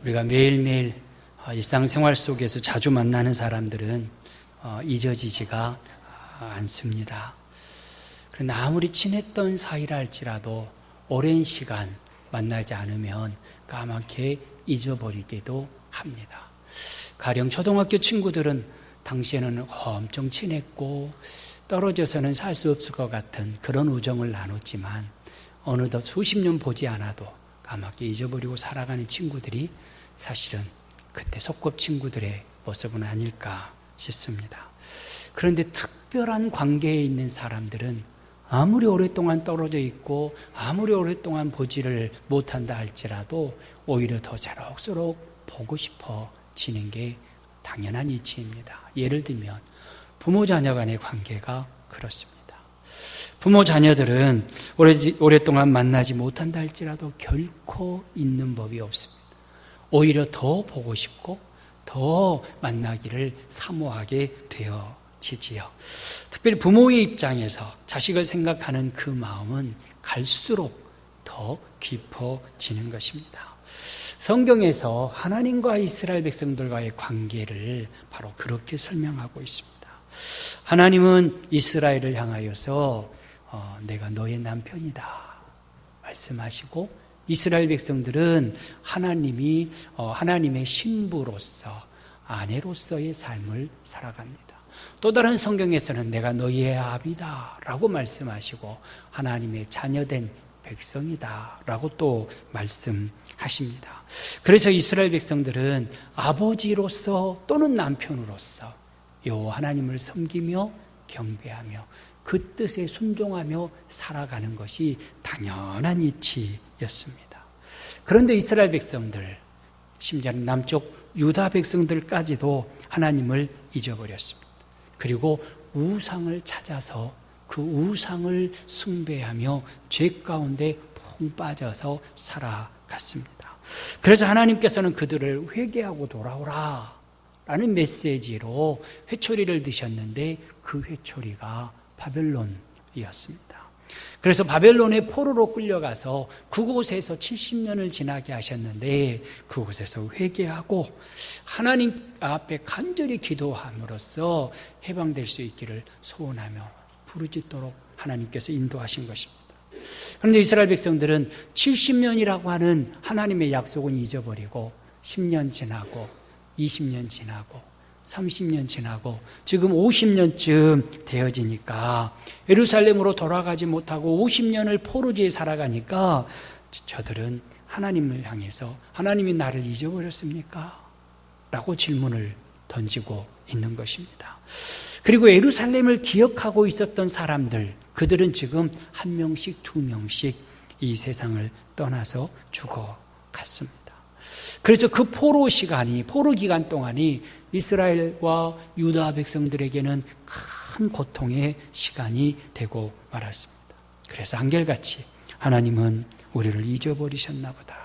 우리가 매일매일 일상생활 속에서 자주 만나는 사람들은 잊어지지가 않습니다. 그러나 아무리 친했던 사이라 할지라도 오랜 시간 만나지 않으면 까맣게 잊어버리기도 합니다. 가령 초등학교 친구들은 당시에는 엄청 친했고 떨어져서는 살 수 없을 것 같은 그런 우정을 나눴지만 어느덧 수십 년 보지 않아도 까맣게 잊어버리고 살아가는 친구들이 사실은 그때 소꿉친구들의 모습은 아닐까 싶습니다. 그런데 특별한 관계에 있는 사람들은 아무리 오랫동안 떨어져 있고 아무리 오랫동안 보지를 못한다 할지라도 오히려 더 새록새록 보고 싶어지는 게 당연한 이치입니다. 예를 들면 부모 자녀 간의 관계가 그렇습니다. 부모 자녀들은 오랫동안 만나지 못한다 할지라도 결코 있는 법이 없습니다. 오히려 더 보고 싶고 더 만나기를 사모하게 되어지지요. 특별히 부모의 입장에서 자식을 생각하는 그 마음은 갈수록 더 깊어지는 것입니다. 성경에서 하나님과 이스라엘 백성들과의 관계를 바로 그렇게 설명하고 있습니다. 하나님은 이스라엘을 향하여서 내가 너의 남편이다 말씀하시고, 이스라엘 백성들은 하나님의 신부로서 아내로서의 삶을 살아갑니다. 또 다른 성경에서는 내가 너희의 아비다 라고 말씀하시고 하나님의 자녀된 백성이다 라고 또 말씀하십니다. 그래서 이스라엘 백성들은 아버지로서 또는 남편으로서 여호와 하나님을 섬기며 경배하며 그 뜻에 순종하며 살아가는 것이 당연한 이치였습니다. 그런데 이스라엘 백성들, 심지어는 남쪽 유다 백성들까지도 하나님을 잊어버렸습니다. 그리고 우상을 찾아서 그 우상을 숭배하며 죄 가운데 푹 빠져서 살아갔습니다. 그래서 하나님께서는 그들을 회개하고 돌아오라 라는 메시지로 회초리를 드셨는데 그 회초리가 바벨론이었습니다. 그래서 바벨론의 포로로 끌려가서 그곳에서 70년을 지나게 하셨는데 그곳에서 회개하고 하나님 앞에 간절히 기도함으로써 해방될 수 있기를 소원하며 부르짖도록 하나님께서 인도하신 것입니다. 그런데 이스라엘 백성들은 70년이라고 하는 하나님의 약속은 잊어버리고 10년 지나고 20년 지나고 30년 지나고 지금 50년쯤 되어지니까 예루살렘으로 돌아가지 못하고 50년을 포로지에 살아가니까 저들은 하나님을 향해서 하나님이 나를 잊어버렸습니까? 라고 질문을 던지고 있는 것입니다. 그리고 예루살렘을 기억하고 있었던 사람들, 그들은 지금 한 명씩 두 명씩 이 세상을 떠나서 죽어갔습니다. 그래서 그 포로 기간 동안이 이스라엘과 유다 백성들에게는 큰 고통의 시간이 되고 말았습니다. 그래서 한결같이 하나님은 우리를 잊어버리셨나 보다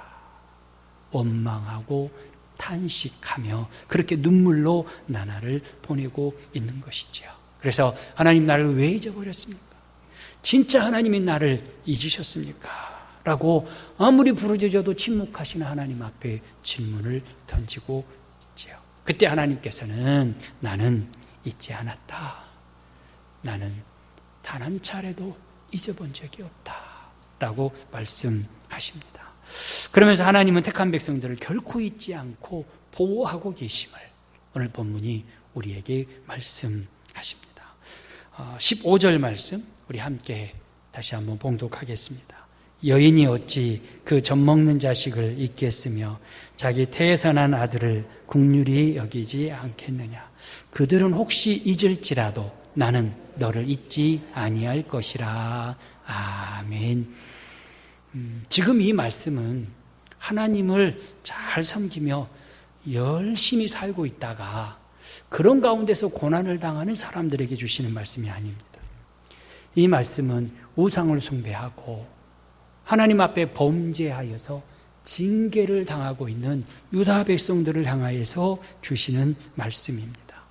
원망하고 탄식하며 그렇게 눈물로 나날을 보내고 있는 것이지요. 그래서 하나님 나를 왜 잊어버렸습니까? 진짜 하나님이 나를 잊으셨습니까? 라고 아무리 부르짖어도 침묵하시는 하나님 앞에 질문을 던지고 있지요. 그때 하나님께서는 나는 잊지 않았다. 나는 단 한 차례도 잊어본 적이 없다. 라고 말씀하십니다. 그러면서 하나님은 택한 백성들을 결코 잊지 않고 보호하고 계심을 오늘 본문이 우리에게 말씀하십니다. 15절 말씀 우리 함께 다시 한번 봉독하겠습니다. 여인이 어찌 그 젖먹는 자식을 잊겠으며 자기 태에서 난 아들을 긍휼히 여기지 않겠느냐. 그들은 혹시 잊을지라도 나는 너를 잊지 아니할 것이라. 아멘. 지금 이 말씀은 하나님을 잘 섬기며 열심히 살고 있다가 그런 가운데서 고난을 당하는 사람들에게 주시는 말씀이 아닙니다. 이 말씀은 우상을 숭배하고 하나님 앞에 범죄하여서 징계를 당하고 있는 유다 백성들을 향하여서 주시는 말씀입니다.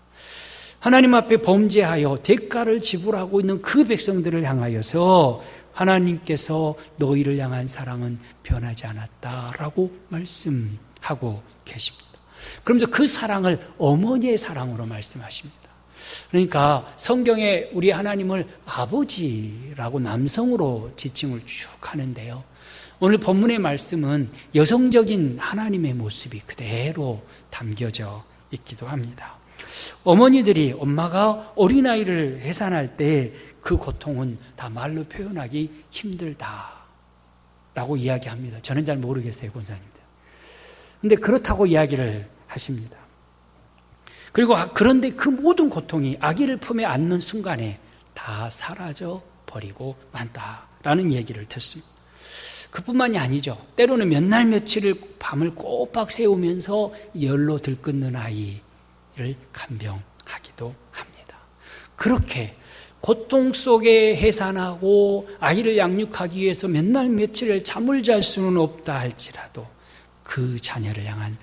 하나님 앞에 범죄하여 대가를 지불하고 있는 그 백성들을 향하여서 하나님께서 너희를 향한 사랑은 변하지 않았다라고 말씀하십니다. 말씀하고 계십니다. 그러면서 그 사랑을 어머니의 사랑으로 말씀하십니다. 그러니까 성경에 우리 하나님을 아버지라고 남성으로 지칭을 쭉 하는데요. 오늘 본문의 말씀은 여성적인 하나님의 모습이 그대로 담겨져 있기도 합니다. 어머니들이 엄마가 어린아이를 해산할 때 그 고통은 다 말로 표현하기 힘들다라고 이야기합니다. 저는 잘 모르겠어요, 권사님들. 근데 그렇다고 이야기를 하십니다. 그리고 그런데 그 모든 고통이 아기를 품에 안는 순간에 다 사라져 버리고 만다라는 얘기를 듣습니다. 그뿐만이 아니죠. 때로는 몇 날 며칠을 밤을 꼬박 새우면서 열로 들끓는 아이를 간병하기도 합니다. 그렇게 고통 속에 해산하고 아이를 양육하기 위해서 몇 날 며칠을 잠을 잘 수는 없다 할지라도 그 자녀를 향한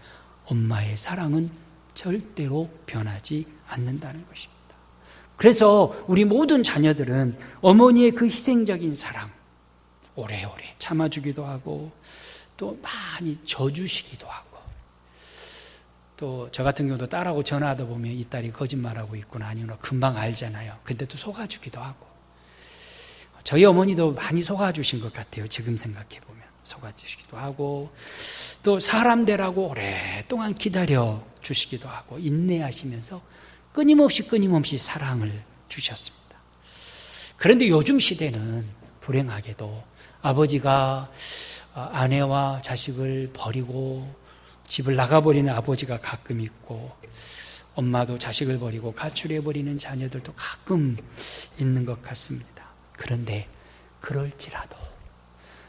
엄마의 사랑은 절대로 변하지 않는다는 것입니다. 그래서 우리 모든 자녀들은 어머니의 그 희생적인 사랑 오래오래 참아주기도 하고 또 많이 져주시기도 하고 또 저 같은 경우도 딸하고 전화하다 보면 이 딸이 거짓말하고 있구나 아니구나 금방 알잖아요. 근데 또 속아주기도 하고 저희 어머니도 많이 속아주신 것 같아요. 지금 생각해보면 속아주시기도 하고 또 사람 되라고 오랫동안 기다려 주시기도 하고 인내하시면서 끊임없이 사랑을 주셨습니다. 그런데 요즘 시대는 불행하게도 아버지가 아내와 자식을 버리고 집을 나가버리는 아버지가 가끔 있고 엄마도 자식을 버리고 가출해버리는 자녀들도 가끔 있는 것 같습니다. 그런데 그럴지라도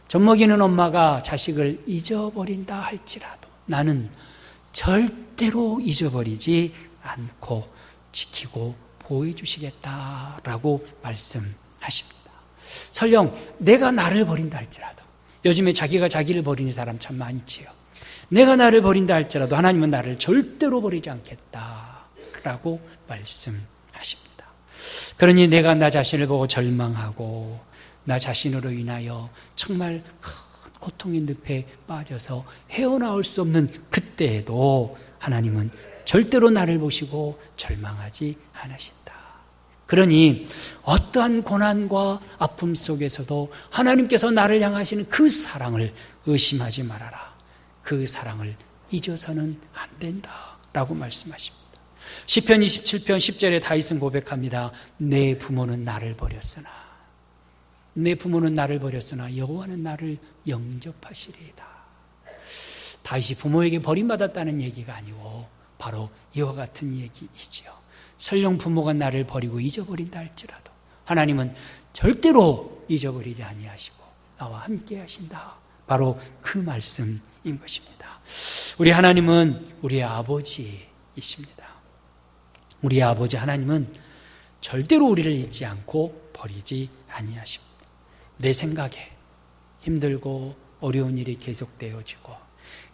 젖먹이는 엄마가 자식을 잊어버린다 할지라도 나는 절대로 잊어버리지 않고 지키고 보호해주시겠다라고 말씀하십니다. 설령 내가 나를 버린다 할지라도 요즘에 자기가 자기를 버리는 사람 참 많지요. 내가 나를 버린다 할지라도 하나님은 나를 절대로 버리지 않겠다라고 말씀하십니다. 그러니 내가 나 자신을 보고 절망하고 나 자신으로 인하여 정말 큰 고통의 늪에 빠져서 헤어나올 수 없는 그때에도 하나님은 절대로 나를 보시고 절망하지 않으신다. 그러니 어떠한 고난과 아픔 속에서도 하나님께서 나를 향하시는 그 사랑을 의심하지 말아라. 그 사랑을 잊어서는 안 된다라고 말씀하십니다. 시편 27편 10절에 다윗은 고백합니다. 내 부모는 나를 버렸으나 여호와는 나를 영접하시리이다. 다윗이 부모에게 버림받았다는 얘기가 아니고 바로 이와 같은 얘기이지요. 설령 부모가 나를 버리고 잊어버린다 할지라도 하나님은 절대로 잊어버리지 아니하시고 나와 함께 하신다. 바로 그 말씀인 것입니다. 우리 하나님은 우리의 아버지이십니다. 우리의 아버지 하나님은 절대로 우리를 잊지 않고 버리지 아니하십니다. 내 생각에 힘들고 어려운 일이 계속되어지고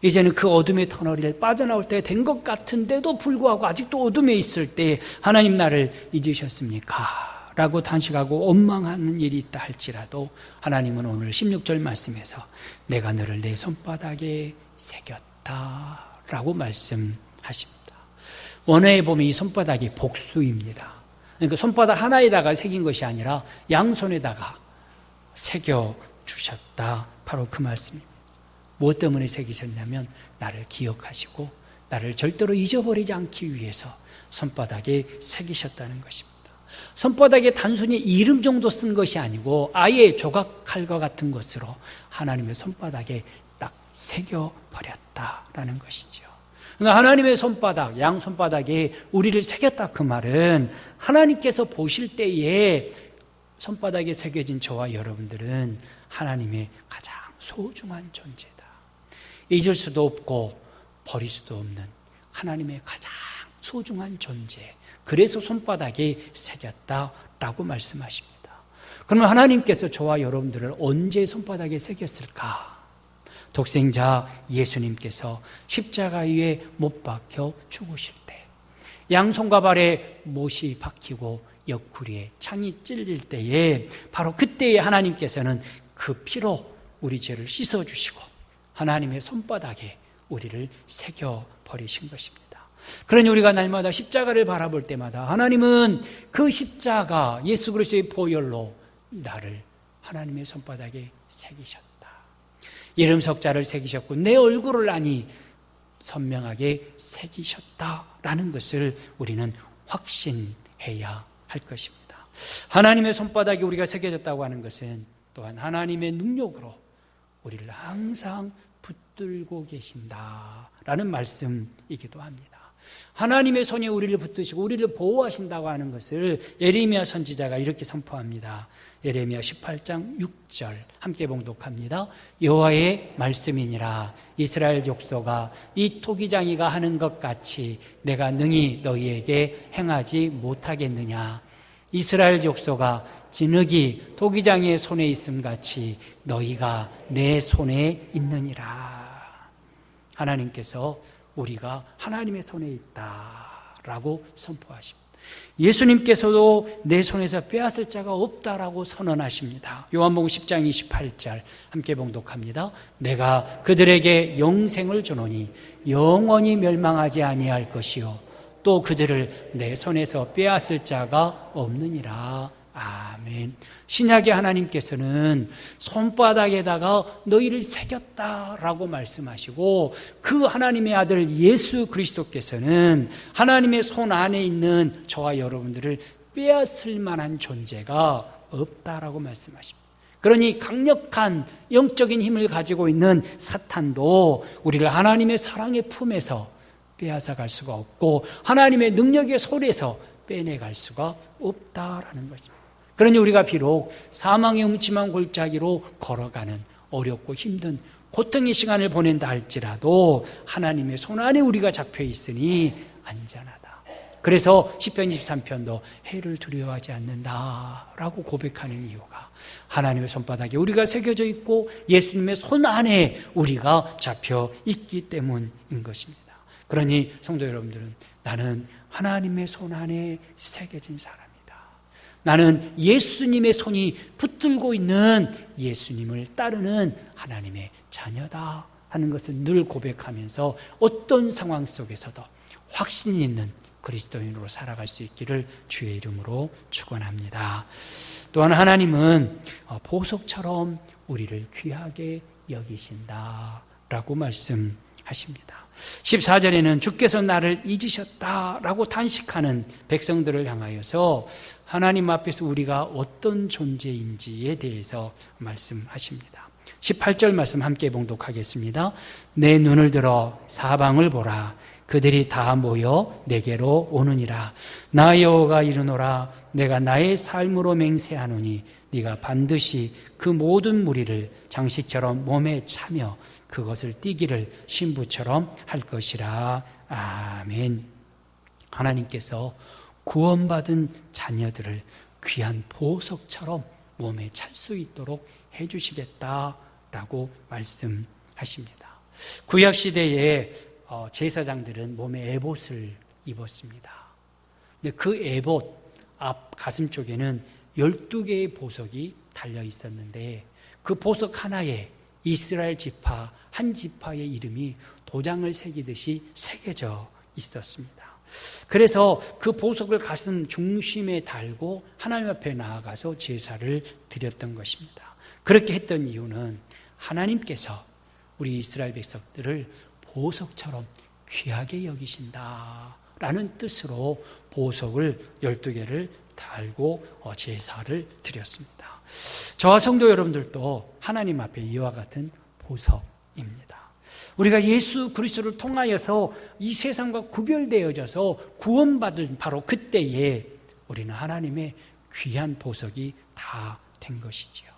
이제는 그 어둠의 터널을 빠져나올 때 된 것 같은데도 불구하고 아직도 어둠에 있을 때 하나님 나를 잊으셨습니까? 라고 탄식하고 원망하는 일이 있다 할지라도 하나님은 오늘 16절 말씀에서 내가 너를 내 손바닥에 새겼다 라고 말씀하십니다. 원어에 보면 이 손바닥이 복수입니다. 그러니까 손바닥 하나에다가 새긴 것이 아니라 양손에다가 새겨주셨다. 바로 그 말씀입니다. 무엇 때문에 새기셨냐면 나를 기억하시고 나를 절대로 잊어버리지 않기 위해서 손바닥에 새기셨다는 것입니다. 손바닥에 단순히 이름 정도 쓴 것이 아니고 아예 조각칼과 같은 것으로 하나님의 손바닥에 딱 새겨버렸다라는 것이죠. 그러니까 하나님의 손바닥, 양손바닥에 우리를 새겼다 그 말은 하나님께서 보실 때에 손바닥에 새겨진 저와 여러분들은 하나님의 가장 소중한 존재다. 잊을 수도 없고 버릴 수도 없는 하나님의 가장 소중한 존재. 그래서 손바닥에 새겼다라고 말씀하십니다. 그러면 하나님께서 저와 여러분들을 언제 손바닥에 새겼을까? 독생자 예수님께서 십자가 위에 못 박혀 죽으실 때, 양손과 발에 못이 박히고 옆구리에 창이 찔릴 때에 바로 그때에 하나님께서는 그 피로 우리 죄를 씻어주시고 하나님의 손바닥에 우리를 새겨버리신 것입니다. 그러니 우리가 날마다 십자가를 바라볼 때마다 하나님은 그 십자가 예수 그리스도의 보혈로 나를 하나님의 손바닥에 새기셨다. 이름 석자를 새기셨고 내 얼굴을 아니 선명하게 새기셨다라는 것을 우리는 확신해야 할 것입니다. 하나님의 손바닥에 우리가 새겨졌다고 하는 것은 또한 하나님의 능력으로 우리를 항상 붙들고 계신다라는 말씀이기도 합니다. 하나님의 손이 우리를 붙드시고 우리를 보호하신다고 하는 것을 예레미야 선지자가 이렇게 선포합니다. 예레미야 18장 6절 함께 봉독합니다. 여호와의 말씀이니라. 이스라엘 족속아, 이 토기장이가 하는 것 같이 내가 능히 너희에게 행하지 못하겠느냐. 이스라엘 족속아, 진흙이 토기장이의 손에 있음 같이 너희가 내 손에 있느니라. 하나님께서 우리가 하나님의 손에 있다라고 선포하십니다. 예수님께서도 내 손에서 빼앗을 자가 없다라고 선언하십니다. 요한복음 10장 28절 함께 봉독합니다. 내가 그들에게 영생을 주노니 영원히 멸망하지 아니할 것이요 또 그들을 내 손에서 빼앗을 자가 없느니라. 아멘. 신약의 하나님께서는 손바닥에다가 너희를 새겼다라고 말씀하시고 그 하나님의 아들 예수 그리스도께서는 하나님의 손 안에 있는 저와 여러분들을 빼앗을 만한 존재가 없다라고 말씀하십니다. 그러니 강력한 영적인 힘을 가지고 있는 사탄도 우리를 하나님의 사랑의 품에서 빼앗아 갈 수가 없고 하나님의 능력의 손에서 빼내갈 수가 없다라는 것입니다. 그러니 우리가 비록 사망의 음침한 골짜기로 걸어가는 어렵고 힘든 고통의 시간을 보낸다 할지라도 하나님의 손 안에 우리가 잡혀 있으니 안전하다. 그래서 시편 23편도 해를 두려워하지 않는다라고 고백하는 이유가 하나님의 손바닥에 우리가 새겨져 있고 예수님의 손 안에 우리가 잡혀 있기 때문인 것입니다. 그러니 성도 여러분들은 나는 하나님의 손 안에 새겨진 사람이다. 나는 예수님의 손이 붙들고 있는 예수님을 따르는 하나님의 자녀다 하는 것을 늘 고백하면서 어떤 상황 속에서도 확신 있는 그리스도인으로 살아갈 수 있기를 주의 이름으로 축원합니다. 또한 하나님은 보석처럼 우리를 귀하게 여기신다라고 말씀하십니다. 14절에는 주께서 나를 잊으셨다라고 단식하는 백성들을 향하여서 하나님 앞에서 우리가 어떤 존재인지에 대해서 말씀하십니다. 18절 말씀 함께 봉독하겠습니다. 내 눈을 들어 사방을 보라. 그들이 다 모여 내게로 오느니라. 나 여호와가 이르노라. 내가 나의 삶으로 맹세하노니 네가 반드시 그 모든 무리를 장식처럼 몸에 차며 그것을 띠기를 신부처럼 할 것이라. 아멘. 하나님께서 구원받은 자녀들을 귀한 보석처럼 몸에 찰 수 있도록 해주시겠다라고 말씀하십니다. 구약시대에 제사장들은 몸에 에봇을 입었습니다. 근데 그 에봇 앞 가슴 쪽에는 12개의 보석이 달려 있었는데 그 보석 하나에 이스라엘 지파 한 지파의 이름이 도장을 새기듯이 새겨져 있었습니다. 그래서 그 보석을 가슴 중심에 달고 하나님 앞에 나아가서 제사를 드렸던 것입니다. 그렇게 했던 이유는 하나님께서 우리 이스라엘 백성들을 보석처럼 귀하게 여기신다라는 뜻으로 보석을 12개를 달고 제사를 드렸습니다. 저와 성도 여러분들도 하나님 앞에 이와 같은 보석입니다. 우리가 예수 그리스도를 통하여서 이 세상과 구별되어져서 구원받은 바로 그때에 우리는 하나님의 귀한 보석이 다 된 것이지요.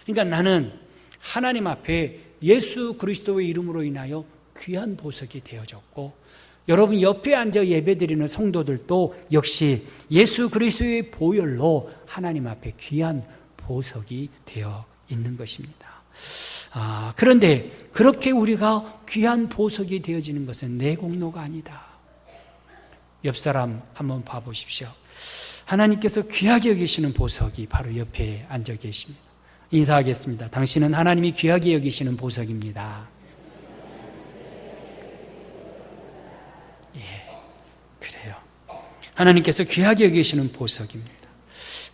그러니까 나는 하나님 앞에 예수 그리스도의 이름으로 인하여 귀한 보석이 되어졌고 여러분 옆에 앉아 예배드리는 성도들도 역시 예수 그리스도의 보혈로 하나님 앞에 귀한 보석이 되어 있는 것입니다. 그런데 그렇게 우리가 귀한 보석이 되어지는 것은 내 공로가 아니다. 옆 사람 한번 봐보십시오. 하나님께서 귀하게 여기시는 보석이 바로 옆에 앉아 계십니다. 인사하겠습니다. 당신은 하나님이 귀하게 여기시는 보석입니다. 예, 그래요. 하나님께서 귀하게 여기시는 보석입니다.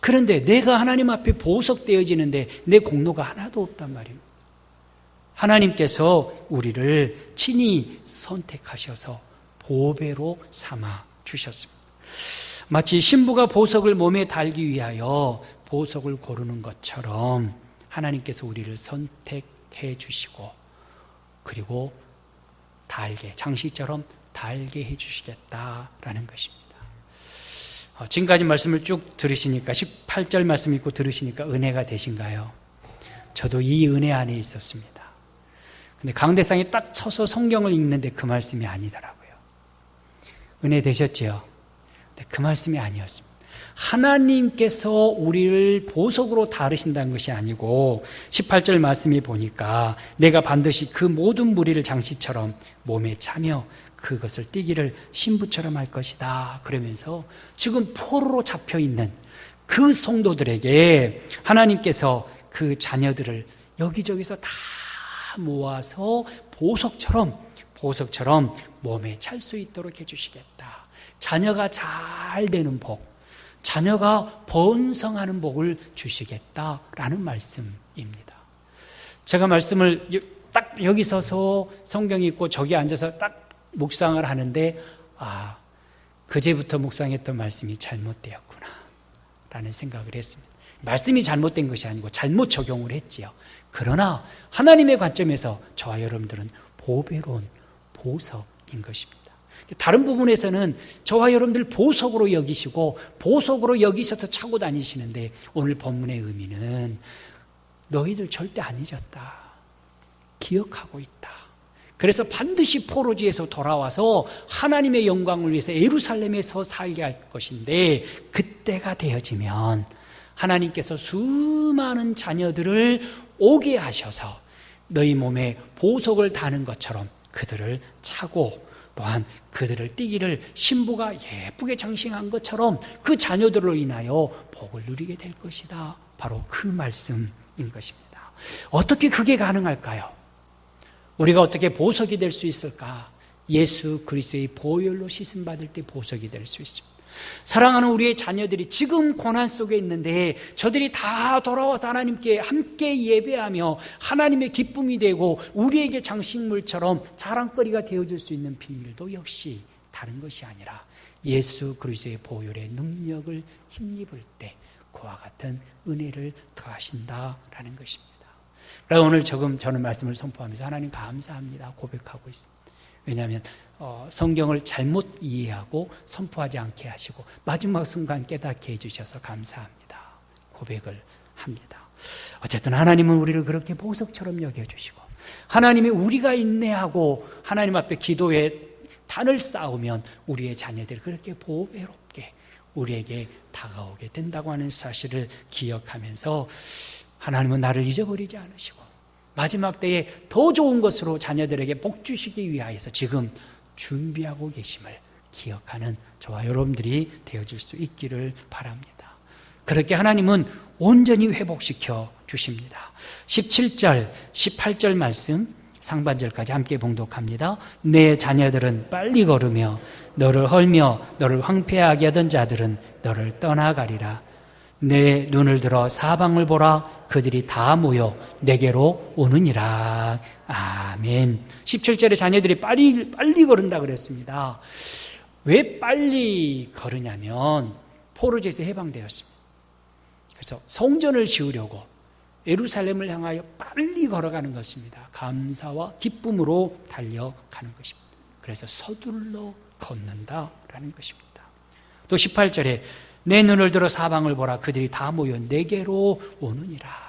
그런데 내가 하나님 앞에 보석되어지는데 내 공로가 하나도 없단 말입니다. 하나님께서 우리를 친히 선택하셔서 보배로 삼아 주셨습니다. 마치 신부가 보석을 몸에 달기 위하여 보석을 고르는 것처럼 하나님께서 우리를 선택해 주시고 그리고 달게, 장식처럼 달게 해 주시겠다라는 것입니다. 지금까지 말씀을 쭉 들으시니까 18절 말씀 읽고 들으시니까 은혜가 되신가요? 저도 이 은혜 안에 있었습니다. 근데 강대상에 딱 서서 성경을 읽는데 그 말씀이 아니더라고요. 은혜 되셨지요? 근데 그 말씀이 아니었습니다. 하나님께서 우리를 보석으로 다루신다는 것이 아니고 18절 말씀이 보니까 내가 반드시 그 모든 무리를 장식처럼 몸에 차며 그것을 띠기를 신부처럼 할 것이다. 그러면서 지금 포로로 잡혀있는 그 성도들에게 하나님께서 그 자녀들을 여기저기서 다 모아서 보석처럼 몸에 찰 수 있도록 해주시겠다. 자녀가 잘 되는 복, 자녀가 번성하는 복을 주시겠다라는 말씀입니다. 제가 말씀을 딱 여기 서서 성경 읽고 저기 앉아서 딱 묵상을 하는데 그제부터 묵상했던 말씀이 잘못되었구나 라는 생각을 했습니다. 말씀이 잘못된 것이 아니고 잘못 적용을 했지요. 그러나 하나님의 관점에서 저와 여러분들은 보배로운 보석인 것입니다. 다른 부분에서는 저와 여러분들 보석으로 여기시고 보석으로 여기셔서 차고 다니시는데 오늘 본문의 의미는 너희들 절대 안 잊었다. 기억하고 있다. 그래서 반드시 포로지에서 돌아와서 하나님의 영광을 위해서 예루살렘에서 살게 할 것인데 그때가 되어지면 하나님께서 수많은 자녀들을 오게 하셔서 너희 몸에 보석을 다는 것처럼 그들을 차고 또한 그들을 띠기를 신부가 예쁘게 장식한 것처럼 그 자녀들로 인하여 복을 누리게 될 것이다. 바로 그 말씀인 것입니다. 어떻게 그게 가능할까요? 우리가 어떻게 보석이 될 수 있을까? 예수 그리스도의 보혈로 씻음 받을 때 보석이 될 수 있습니다. 사랑하는 우리의 자녀들이 지금 고난 속에 있는데 저들이 다 돌아와서 하나님께 함께 예배하며 하나님의 기쁨이 되고 우리에게 장식물처럼 자랑거리가 되어줄 수 있는 비밀도 역시 다른 것이 아니라 예수 그리스도의 보혈의 능력을 힘입을 때 그와 같은 은혜를 더하신다라는 것입니다. 그래서 오늘 저는 말씀을 선포하면서 하나님 감사합니다 고백하고 있습니다. 왜냐하면 성경을 잘못 이해하고 선포하지 않게 하시고 마지막 순간 깨닫게 해주셔서 감사합니다 고백을 합니다. 어쨌든 하나님은 우리를 그렇게 보석처럼 여겨주시고 하나님이 우리가 인내하고 하나님 앞에 기도의 단을 쌓으면 우리의 자녀들이 그렇게 보배롭게 우리에게 다가오게 된다고 하는 사실을 기억하면서 하나님은 나를 잊어버리지 않으시고 마지막 때에 더 좋은 것으로 자녀들에게 복 주시기 위하여서 지금 준비하고 계심을 기억하는 저와 여러분들이 되어질 수 있기를 바랍니다. 그렇게 하나님은 온전히 회복시켜 주십니다. 17절, 18절 말씀 상반절까지 함께 봉독합니다. 내 자녀들은 빨리 걸으며 너를 헐며 너를 황폐하게 하던 자들은 너를 떠나가리라. 내 눈을 들어 사방을 보라. 그들이 다 모여 내게로 오느니라. 아멘. 17절에 자녀들이 빨리 걸은다 그랬습니다. 왜 빨리 걸으냐면 포로제에서 해방되었습니다. 그래서 성전을 지으려고 예루살렘을 향하여 빨리 걸어가는 것입니다. 감사와 기쁨으로 달려가는 것입니다. 그래서 서둘러 걷는다라는 것입니다. 또 18절에 내 눈을 들어 사방을 보라. 그들이 다 모여 내게로 오느니라.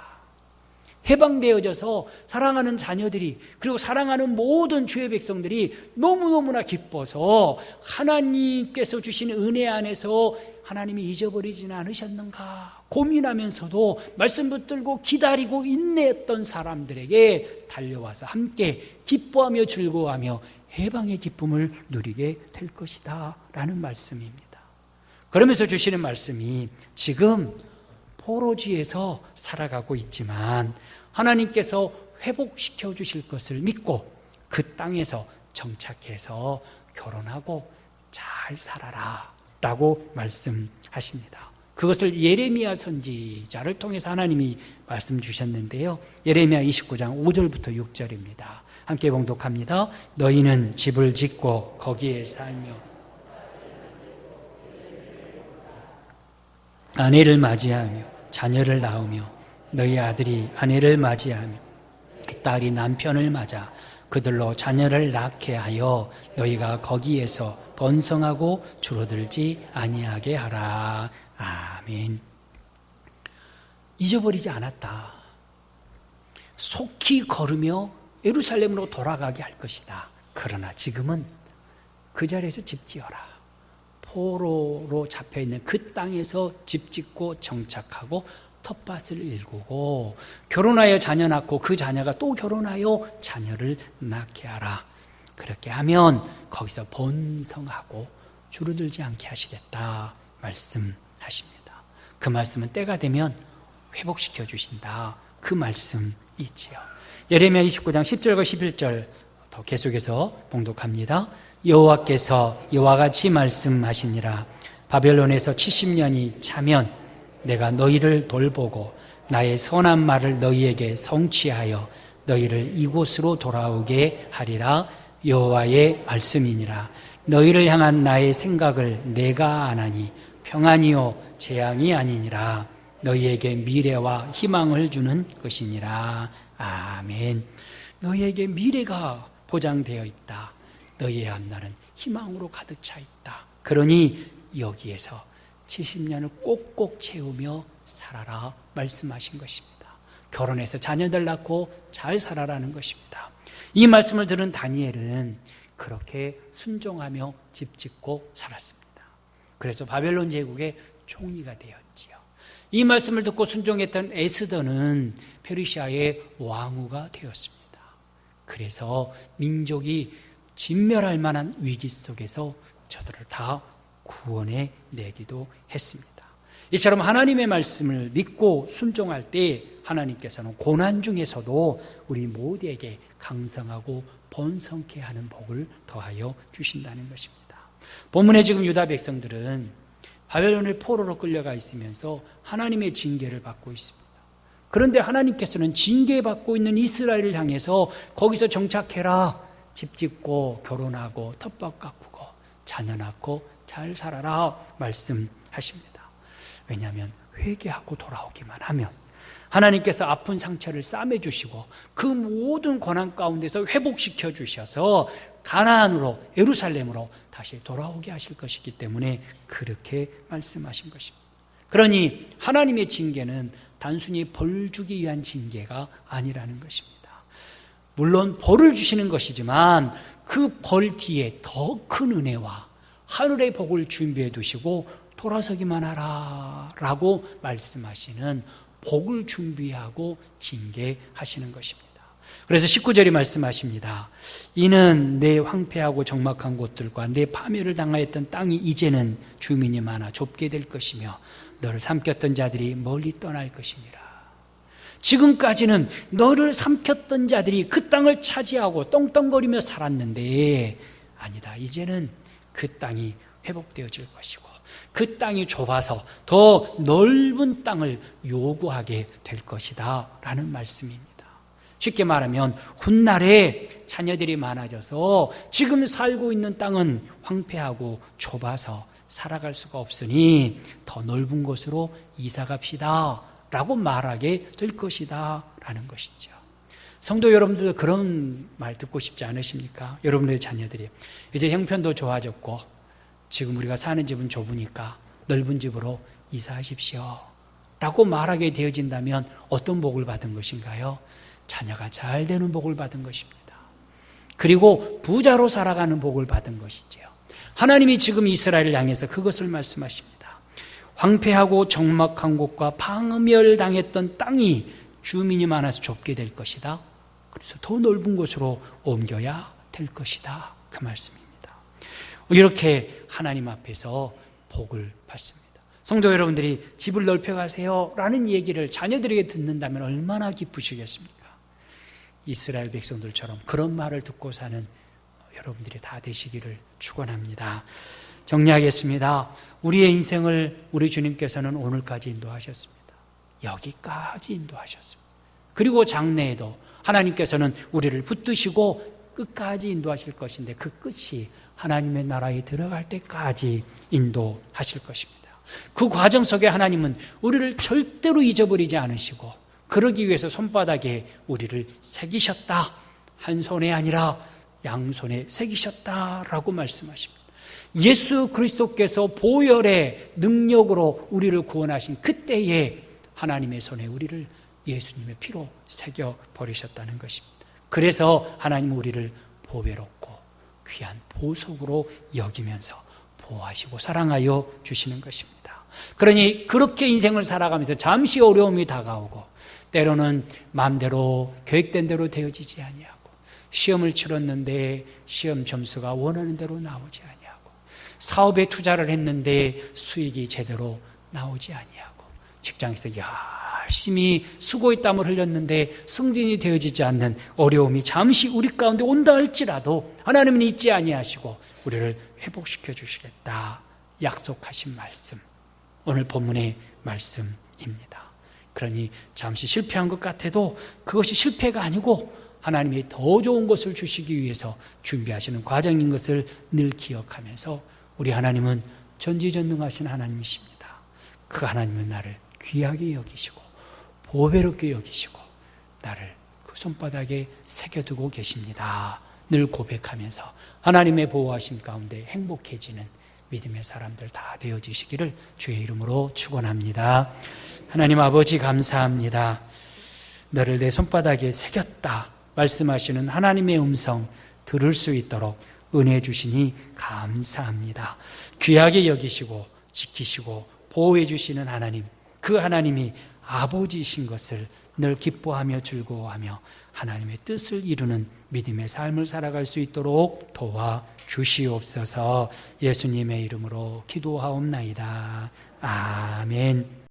해방되어져서 사랑하는 자녀들이 그리고 사랑하는 모든 주의 백성들이 너무너무나 기뻐서 하나님께서 주신 은혜 안에서 하나님이 잊어버리지는 않으셨는가 고민하면서도 말씀 붙들고 기다리고 인내했던 사람들에게 달려와서 함께 기뻐하며 즐거워하며 해방의 기쁨을 누리게 될 것이다 라는 말씀입니다. 그러면서 주시는 말씀이 지금 포로지에서 살아가고 있지만 하나님께서 회복시켜 주실 것을 믿고 그 땅에서 정착해서 결혼하고 잘 살아라 라고 말씀하십니다. 그것을 예레미야 선지자를 통해서 하나님이 말씀 주셨는데요. 예레미야 29장 5절부터 6절입니다. 함께 봉독합니다. 너희는 집을 짓고 거기에 살며 아내를 맞이하며 자녀를 낳으며 너희 아들이 아내를 맞이하며 딸이 남편을 맞아 그들로 자녀를 낳게 하여 너희가 거기에서 번성하고 줄어들지 아니하게 하라. 아멘. 잊어버리지 않았다. 속히 걸으며 예루살렘으로 돌아가게 할 것이다. 그러나 지금은 그 자리에서 집 지어라. 포로로 잡혀있는 그 땅에서 집 짓고 정착하고 텃밭을 일구고 결혼하여 자녀 낳고 그 자녀가 또 결혼하여 자녀를 낳게 하라. 그렇게 하면 거기서 번성하고 줄어들지 않게 하시겠다 말씀하십니다. 그 말씀은 때가 되면 회복시켜 주신다. 그 말씀이지요. 예레미야 29장 10절과 11절 더 계속해서 봉독합니다. 여호와께서 이와 같이 말씀하시니라. 바벨론에서 70년이 차면 내가 너희를 돌보고 나의 선한 말을 너희에게 성취하여 너희를 이곳으로 돌아오게 하리라. 여호와의 말씀이니라. 너희를 향한 나의 생각을 내가 아나니 평안이요 재앙이 아니니라. 너희에게 미래와 희망을 주는 것이니라. 아멘. 너희에게 미래가 보장되어 있다. 너희의 앞날은 희망으로 가득 차 있다. 그러니 여기에서 70년을 꼭꼭 채우며 살아라 말씀하신 것입니다. 결혼해서 자녀들 낳고 잘 살아라는 것입니다. 이 말씀을 들은 다니엘은 그렇게 순종하며 집 짓고 살았습니다. 그래서 바벨론 제국의 총리가 되었지요. 이 말씀을 듣고 순종했던 에스더는 페르시아의 왕후가 되었습니다. 그래서 민족이 진멸할 만한 위기 속에서 저들을 다 구원해 내기도 했습니다. 이처럼 하나님의 말씀을 믿고 순종할 때 하나님께서는 고난 중에서도 우리 모두에게 강성하고 번성케 하는 복을 더하여 주신다는 것입니다. 본문에 지금 유다 백성들은 바벨론의 포로로 끌려가 있으면서 하나님의 징계를 받고 있습니다. 그런데 하나님께서는 징계받고 있는 이스라엘을 향해서 거기서 정착해라. 집 짓고 결혼하고 텃밭 가꾸고 자녀 낳고 잘 살아라 말씀하십니다. 왜냐하면 회개하고 돌아오기만 하면 하나님께서 아픈 상처를 싸매주시고 그 모든 고난 가운데서 회복시켜 주셔서 가나안으로 예루살렘으로 다시 돌아오게 하실 것이기 때문에 그렇게 말씀하신 것입니다. 그러니 하나님의 징계는 단순히 벌 주기 위한 징계가 아니라는 것입니다. 물론 벌을 주시는 것이지만 그 벌 뒤에 더 큰 은혜와 하늘의 복을 준비해 두시고 돌아서기만 하라 라고 말씀하시는 복을 준비하고 징계하시는 것입니다. 그래서 19절이 말씀하십니다. 이는 내 황폐하고 적막한 곳들과 내 파멸을 당하였던 땅이 이제는 주민이 많아 좁게 될 것이며 너를 삼켰던 자들이 멀리 떠날 것이니라. 지금까지는 너를 삼켰던 자들이 그 땅을 차지하고 떵떵거리며 살았는데 아니다. 이제는 그 땅이 회복되어질 것이고 그 땅이 좁아서 더 넓은 땅을 요구하게 될 것이다 라는 말씀입니다. 쉽게 말하면 훗날에 자녀들이 많아져서 지금 살고 있는 땅은 황폐하고 좁아서 살아갈 수가 없으니 더 넓은 곳으로 이사 갑시다 라고 말하게 될 것이다 라는 것이죠. 성도 여러분들도 그런 말 듣고 싶지 않으십니까? 여러분들의 자녀들이 이제 형편도 좋아졌고 지금 우리가 사는 집은 좁으니까 넓은 집으로 이사하십시오 라고 말하게 되어진다면 어떤 복을 받은 것인가요? 자녀가 잘 되는 복을 받은 것입니다. 그리고 부자로 살아가는 복을 받은 것이죠. 하나님이 지금 이스라엘을 향해서 그것을 말씀하십니다. 황폐하고 적막한 곳과 파멸당했던 땅이 주민이 많아서 좁게 될 것이다. 그래서 더 넓은 곳으로 옮겨야 될 것이다. 그 말씀입니다. 이렇게 하나님 앞에서 복을 받습니다. 성도 여러분들이 집을 넓혀가세요 라는 얘기를 자녀들에게 듣는다면 얼마나 기쁘시겠습니까? 이스라엘 백성들처럼 그런 말을 듣고 사는 여러분들이 다 되시기를 축원합니다. 정리하겠습니다. 우리의 인생을 우리 주님께서는 오늘까지 인도하셨습니다. 여기까지 인도하셨습니다. 그리고 장래에도 하나님께서는 우리를 붙드시고 끝까지 인도하실 것인데 그 끝이 하나님의 나라에 들어갈 때까지 인도하실 것입니다. 그 과정 속에 하나님은 우리를 절대로 잊어버리지 않으시고 그러기 위해서 손바닥에 우리를 새기셨다. 한 손에 아니라 양손에 새기셨다라고 말씀하십니다. 예수 그리스도께서 보혈의 능력으로 우리를 구원하신 그때에 하나님의 손에 우리를 예수님의 피로 새겨버리셨다는 것입니다. 그래서 하나님은 우리를 보배롭고 귀한 보석으로 여기면서 보호하시고 사랑하여 주시는 것입니다. 그러니 그렇게 인생을 살아가면서 잠시 어려움이 다가오고 때로는 마음대로 계획된 대로 되어지지 아니하고 시험을 치렀는데 시험 점수가 원하는 대로 나오지 아니하고 사업에 투자를 했는데 수익이 제대로 나오지 아니하고 직장에서 열심히 수고의 땀을 흘렸는데 승진이 되어지지 않는 어려움이 잠시 우리 가운데 온다 할지라도 하나님은 잊지 아니하시고 우리를 회복시켜 주시겠다 약속하신 말씀, 오늘 본문의 말씀입니다. 그러니 잠시 실패한 것 같아도 그것이 실패가 아니고 하나님이 더 좋은 것을 주시기 위해서 준비하시는 과정인 것을 늘 기억하면서 우리 하나님은 전지전능하신 하나님이십니다. 그 하나님은 나를 귀하게 여기시고 보배롭게 여기시고 나를 그 손바닥에 새겨두고 계십니다. 늘 고백하면서 하나님의 보호하심 가운데 행복해지는 믿음의 사람들 다 되어지시기를 주의 이름으로 축원합니다. 하나님 아버지 감사합니다. 너를 내 손바닥에 새겼다 말씀하시는 하나님의 음성 들을 수 있도록 은혜 주시니 감사합니다. 귀하게 여기시고 지키시고 보호해 주시는 하나님, 그 하나님이 아버지이신 것을 늘 기뻐하며 즐거워하며 하나님의 뜻을 이루는 믿음의 삶을 살아갈 수 있도록 도와주시옵소서. 예수님의 이름으로 기도하옵나이다. 아멘.